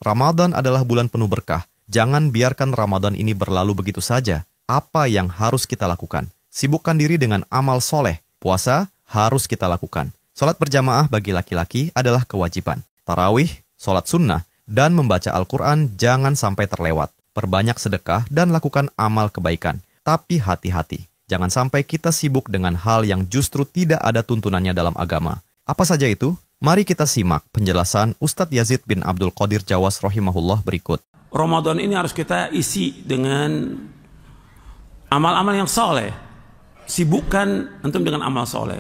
Ramadan adalah bulan penuh berkah. Jangan biarkan Ramadan ini berlalu begitu saja. Apa yang harus kita lakukan? Sibukkan diri dengan amal soleh. Puasa harus kita lakukan. Salat berjamaah bagi laki-laki adalah kewajiban. Tarawih, salat sunnah, dan membaca Al-Quran jangan sampai terlewat. Perbanyak sedekah dan lakukan amal kebaikan. Tapi hati-hati, jangan sampai kita sibuk dengan hal yang justru tidak ada tuntunannya dalam agama. Apa saja itu? Mari kita simak penjelasan Ustadz Yazid bin Abdul Qadir Jawas rahimahullah berikut. Ramadan ini harus kita isi dengan amal-amal yang soleh. Sibukkan antum dengan amal soleh.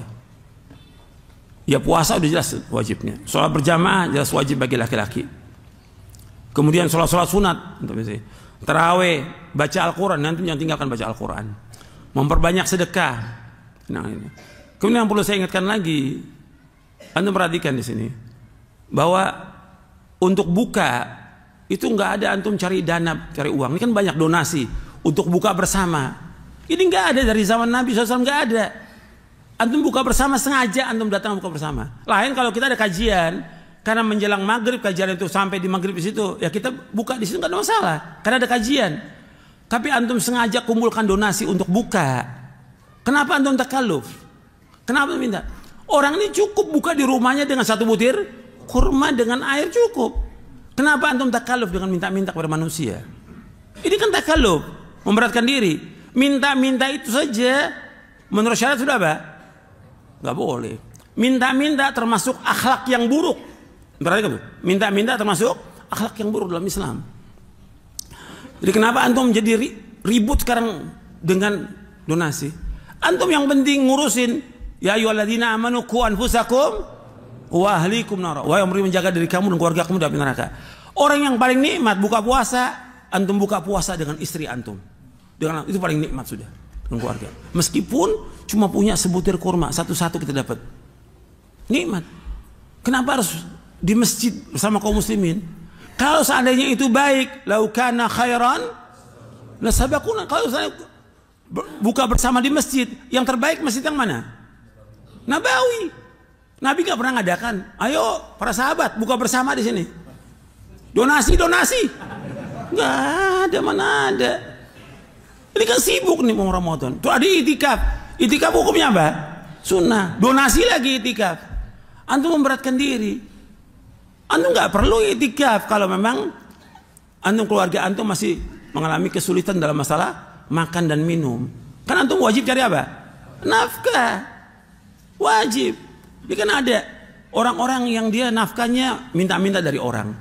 Ya puasa udah jelas wajibnya. Sholat berjamaah jelas wajib bagi laki-laki. Kemudian sholat-sholat sunat. Tarawih, baca Al-Quran. Nanti jangan tinggalkan baca Al-Quran. Memperbanyak sedekah. Nah, ini. Kemudian yang perlu saya ingatkan lagi, antum perhatikan di sini bahwa untuk buka itu nggak ada antum cari dana, cari uang. Ini kan banyak donasi untuk buka bersama. Ini nggak ada dari zaman Nabi SAW, nggak ada. Antum buka bersama sengaja, antum datang buka bersama. Lain kalau kita ada kajian, karena menjelang maghrib kajian itu sampai di maghrib di situ, ya kita buka di situ nggak ada masalah, karena ada kajian. Tapi antum sengaja kumpulkan donasi untuk buka. Kenapa antum takalluf? Kenapa minta? Orang ini cukup buka di rumahnya dengan satu butir kurma dengan air cukup. Kenapa antum takalluf dengan minta-minta kepada manusia? Ini kan takalluf, memberatkan diri. Minta-minta itu saja menurut syariat sudah apa? Nggak boleh. Minta-minta termasuk akhlak yang buruk. Minta-minta termasuk akhlak yang buruk dalam Islam. Jadi kenapa antum jadi ribut sekarang dengan donasi? Antum yang penting ngurusin ya ayyuhalladzina amanu qu anfusakum wa ahlikum nar. Wahai yang menjaga diri kamu dan keluarga kamu dari neraka. Orang yang paling nikmat buka puasa, antum buka puasa dengan istri antum. Dengan itu paling nikmat sudah dengan keluarga. Meskipun cuma punya sebutir kurma, satu-satu kita dapat. Nikmat. Kenapa harus di masjid bersama kaum muslimin? Kalau seandainya itu baik, lau kana khairan la sabaquna. Kalau seandainya buka bersama di masjid, yang terbaik masjid yang mana? Nabawi. Nabi nggak pernah ngadakan. Ayo para sahabat buka bersama di sini. Donasi. Nggak ada, mana ada. Ini kan sibuk nih mau Ramadan. Tuh ada itikaf. Itikaf hukumnya apa? Sunnah. Donasi lagi itikaf. Antum memberatkan diri. Antum nggak perlu itikaf kalau memang antum keluarga antum masih mengalami kesulitan dalam masalah makan dan minum. Kan antum wajib cari apa? Nafkah. Wajib. Ini kan ada orang-orang yang dia nafkahnya minta-minta dari orang.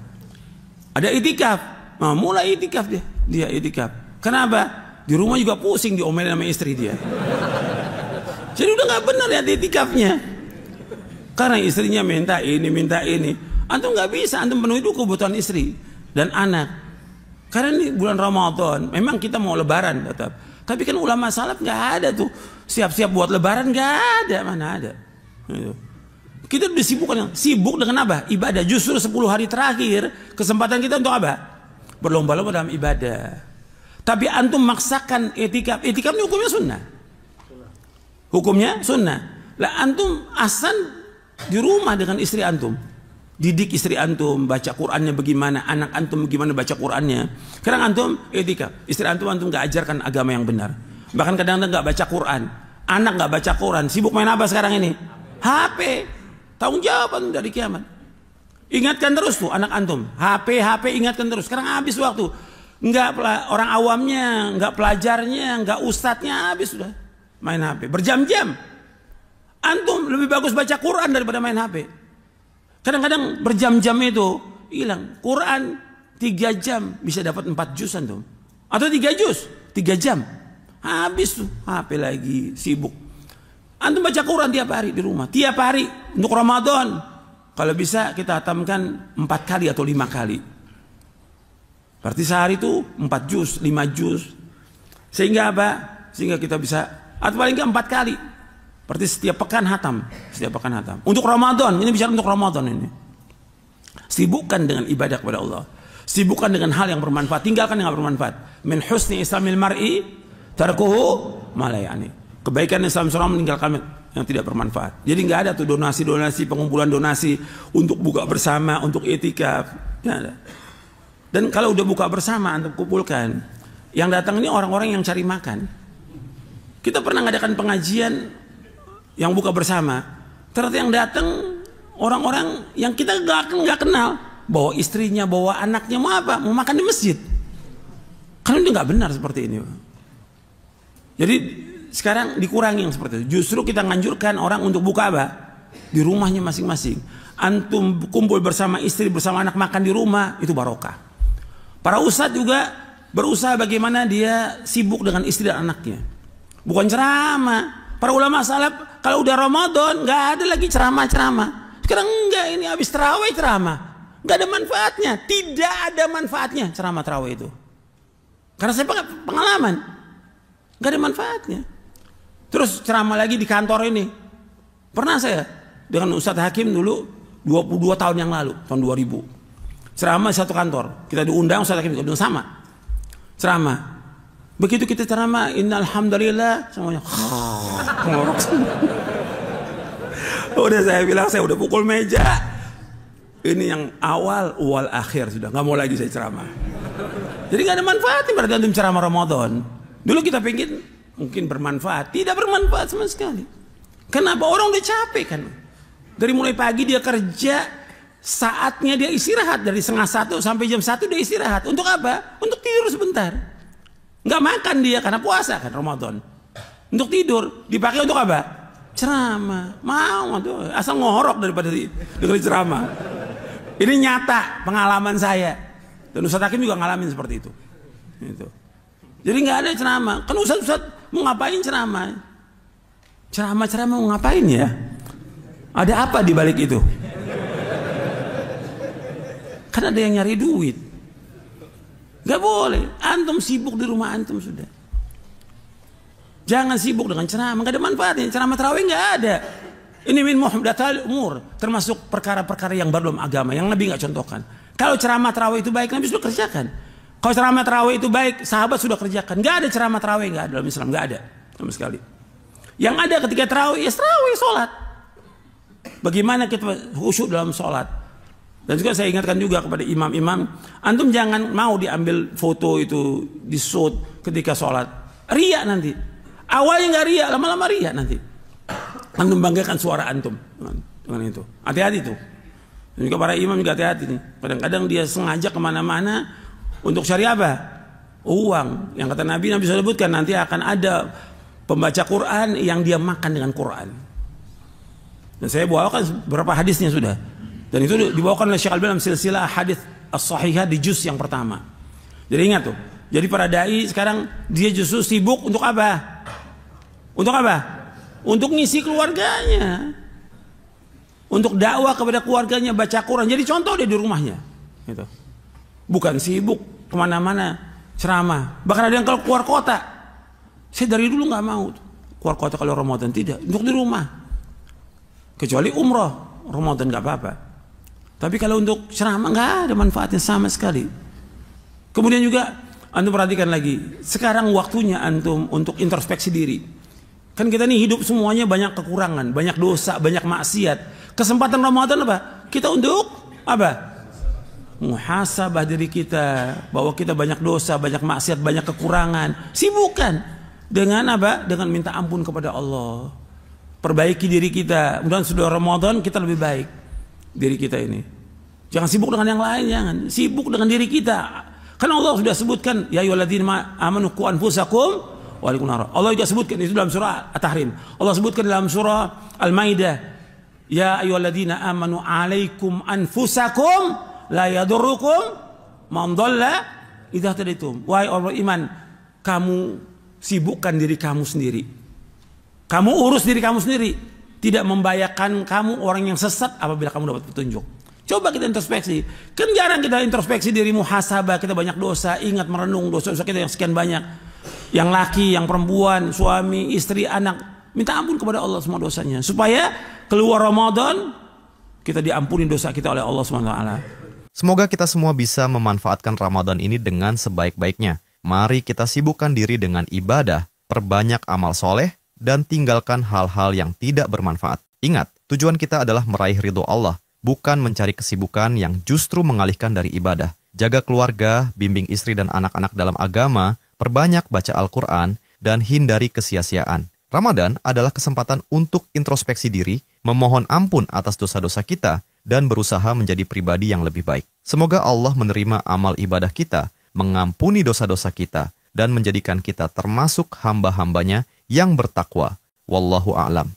Ada itikaf. Nah, mulai itikaf dia itikaf. Kenapa? Di rumah juga pusing diomelin sama istri dia. Jadi udah nggak benar ya itikafnya. Karena istrinya minta ini. Antum nggak bisa, antum penuhi itu kebutuhan istri dan anak. Karena ini bulan Ramadan, memang kita mau lebaran tetap. Tapi kan ulama salaf nggak ada tuh siap-siap buat lebaran, nggak ada, mana ada. Kita udah sibuk dengan apa? Ibadah. Justru 10 hari terakhir kesempatan kita untuk apa? Berlomba-lomba dalam ibadah. Tapi antum maksakan itikaf. Itikaf ini hukumnya sunnah. Hukumnya sunnah. Lah antum asan di rumah dengan istri antum. Didik istri antum, baca Qur'annya bagaimana, anak antum bagaimana baca Qur'annya. Sekarang antum itikaf. Istri antum nggak ajarkan agama yang benar. Bahkan kadang-kadang nggak baca Qur'an. Anak nggak baca Qur'an. Sibuk main apa sekarang ini? HP. Tanggung jawab antum dari kiamat. Ingatkan terus tuh anak antum. HP ingatkan terus. Sekarang habis waktu. Enggak orang awamnya, enggak pelajarnya, enggak ustadznya, habis sudah main HP berjam-jam. Antum lebih bagus baca Quran daripada main HP. Kadang-kadang berjam-jam itu hilang. Quran 3 jam bisa dapat 4 juz antum. Atau 3 juz, 3 jam. Habis tuh HP lagi sibuk. Antum baca Quran tiap hari di rumah, tiap hari untuk Ramadan. Kalau bisa kita hatamkan 4 kali atau 5 kali. Berarti sehari itu 4 juz, 5 juz. Sehingga apa? Sehingga kita bisa, atau paling nggak 4 kali. Berarti setiap pekan hatam. Untuk Ramadan, ini bicara untuk Ramadan ini. Sibukkan dengan ibadah kepada Allah. Sibukkan dengan hal yang bermanfaat. Tinggalkan yang nggak bermanfaat. Min husni islamil mar'i tarkuhu ma la ya'ni. Kebaikan Islam seorang meninggalkan yang tidak bermanfaat. Jadi nggak ada tuh donasi, pengumpulan donasi untuk buka bersama, untuk itikaf. Nggak ada. Dan kalau udah buka bersama, antum kumpulkan. Yang datang ini orang-orang yang cari makan. Kita pernah ngadakan pengajian yang buka bersama. Ternyata yang datang orang-orang yang kita nggak kenal. Bawa istrinya, bawa anaknya, mau apa? Mau makan di masjid. Karena ini nggak benar seperti ini. Jadi sekarang dikurangi yang seperti itu. Justru kita nganjurkan orang untuk buka apa? Di rumahnya masing-masing. Antum kumpul bersama istri, bersama anak makan di rumah, itu barokah. Para ustadz juga berusaha bagaimana dia sibuk dengan istri dan anaknya. Bukan ceramah. Para ulama salaf kalau udah Ramadan nggak ada lagi ceramah-ceramah. Sekarang enggak, ini habis tarawih ceramah. Nggak ada manfaatnya. Tidak ada manfaatnya ceramah tarawih itu. Karena saya pengalaman. Nggak ada manfaatnya. Terus ceramah lagi di kantor ini. Pernah saya dengan Ustadz Hakim dulu 22 tahun yang lalu, tahun 2000. Ceramah di satu kantor. Kita diundang, Ustadz Hakim diundang sama. Ceramah. Begitu kita ceramah, innalhamdulillah, semuanya ngorok semua. Udah saya bilang, saya udah pukul meja. Ini yang awal, wal akhir sudah. Nggak mau lagi saya ceramah. Jadi nggak ada manfaatnya berarti antum ceramah Ramadan. Dulu kita pengen mungkin bermanfaat. Tidak bermanfaat sama sekali. Kenapa? Orang udah capek kan. Dari mulai pagi dia kerja. Saatnya dia istirahat dari 12:30 sampai jam 1 dia istirahat. Untuk apa? Untuk tidur sebentar. Nggak makan dia karena puasa kan Ramadan. Untuk tidur. Dipakai untuk apa? Ceramah. Mau tuh. Asal ngorok daripada dengerin ceramah. Ini nyata pengalaman saya. Dan Ustadz Hakim juga ngalamin seperti itu. Gitu. Jadi nggak ada ceramah. Kan Ustadz mau ngapain ceramah? Ceramah mau ngapain ya? Ada apa di balik itu? Kan ada yang nyari duit. Gak boleh. Antum sibuk di rumah antum sudah. Jangan sibuk dengan ceramah. Gak ada manfaatnya. Ceramah tarawih gak ada. Ini min muhdatsatil umur. Termasuk perkara-perkara yang baru dalam agama. Yang Nabi gak contohkan. Kalau ceramah tarawih itu baik, Nabi sudah kerjakan. Kalau ceramah tarawih itu baik, sahabat sudah kerjakan. Gak ada ceramah tarawih. Gak ada dalam Islam. Gak ada. Sama sekali. Yang ada ketika tarawih, ya tarawih, sholat. Bagaimana kita khusyuk dalam sholat. Dan juga saya ingatkan juga kepada imam-imam, antum jangan mau diambil foto itu, di shoot ketika sholat. Riya nanti. Awalnya nggak riya, lama-lama riya nanti. Antum banggakan suara antum dengan itu. Hati-hati tuh. Dan juga para imam juga hati-hati nih. Kadang-kadang dia sengaja kemana-mana untuk cari apa? Uang. Yang kata Nabi sudah sebutkan nanti akan ada pembaca Quran yang dia makan dengan Quran. Dan saya bawakan beberapa hadisnya sudah. Dan itu dibawakan oleh Syekh Al-Albani dalam silsilah hadis as-sahihah di juz yang pertama. Jadi ingat tuh. Jadi para dai sekarang dia justru sibuk untuk apa? Untuk apa? Untuk ngisi keluarganya. Untuk dakwah kepada keluarganya, baca Quran. Jadi contoh dia di rumahnya. Gitu. Bukan sibuk kemana-mana ceramah. Bahkan ada yang kalau keluar kota. Saya dari dulu nggak mau keluar kota kalau Ramadan, tidak. Untuk di rumah. Kecuali umroh. Ramadan nggak apa-apa. Tapi kalau untuk ceramah nggak ada manfaatnya sama sekali. Kemudian juga antum perhatikan lagi. Sekarang waktunya antum untuk introspeksi diri. Kan kita nih hidup semuanya banyak kekurangan, banyak dosa, banyak maksiat. Kesempatan Ramadan apa? Kita untuk apa? Muhasabah diri kita, bahwa kita banyak dosa, banyak maksiat, banyak kekurangan. Sibukkan dengan apa? Dengan minta ampun kepada Allah. Perbaiki diri kita. Mudah-mudahan sudah Ramadan kita lebih baik diri kita ini. Jangan sibuk dengan yang lain, jangan. Sibuk dengan diri kita. Karena Allah sudah sebutkan, ya ayyuhalladzina amanu qu anfusakum wa ahlikum nar. Allah juga sebutkan itu dalam surah At-Tahrim. Allah sebutkan dalam surah Al-Maidah, ya ayyuhalladzina amanu alaikum anfusakum la yadurrukum man dhalla idza tadaitum. Wahai orang iman, kamu sibukkan diri kamu sendiri. Kamu urus diri kamu sendiri. Tidak membahayakan kamu orang yang sesat apabila kamu dapat petunjuk. Coba kita introspeksi. Kan jarang kita introspeksi diri, muhasabah. Kita banyak dosa. Ingat merenung dosa-dosa kita yang sekian banyak. Yang laki, yang perempuan, suami, istri, anak. Minta ampun kepada Allah semua dosanya. Supaya keluar Ramadan kita diampuni dosa kita oleh Allah SWT. Semoga kita semua bisa memanfaatkan Ramadan ini dengan sebaik-baiknya. Mari kita sibukkan diri dengan ibadah, perbanyak amal soleh, dan tinggalkan hal-hal yang tidak bermanfaat. Ingat, tujuan kita adalah meraih ridho Allah, bukan mencari kesibukan yang justru mengalihkan dari ibadah. Jaga keluarga, bimbing istri dan anak-anak dalam agama, perbanyak baca Al-Quran, dan hindari kesia-siaan. Ramadan adalah kesempatan untuk introspeksi diri, memohon ampun atas dosa-dosa kita, dan berusaha menjadi pribadi yang lebih baik. Semoga Allah menerima amal ibadah kita, mengampuni dosa-dosa kita, dan menjadikan kita termasuk hamba-hambanya yang bertakwa. Wallahu a'lam.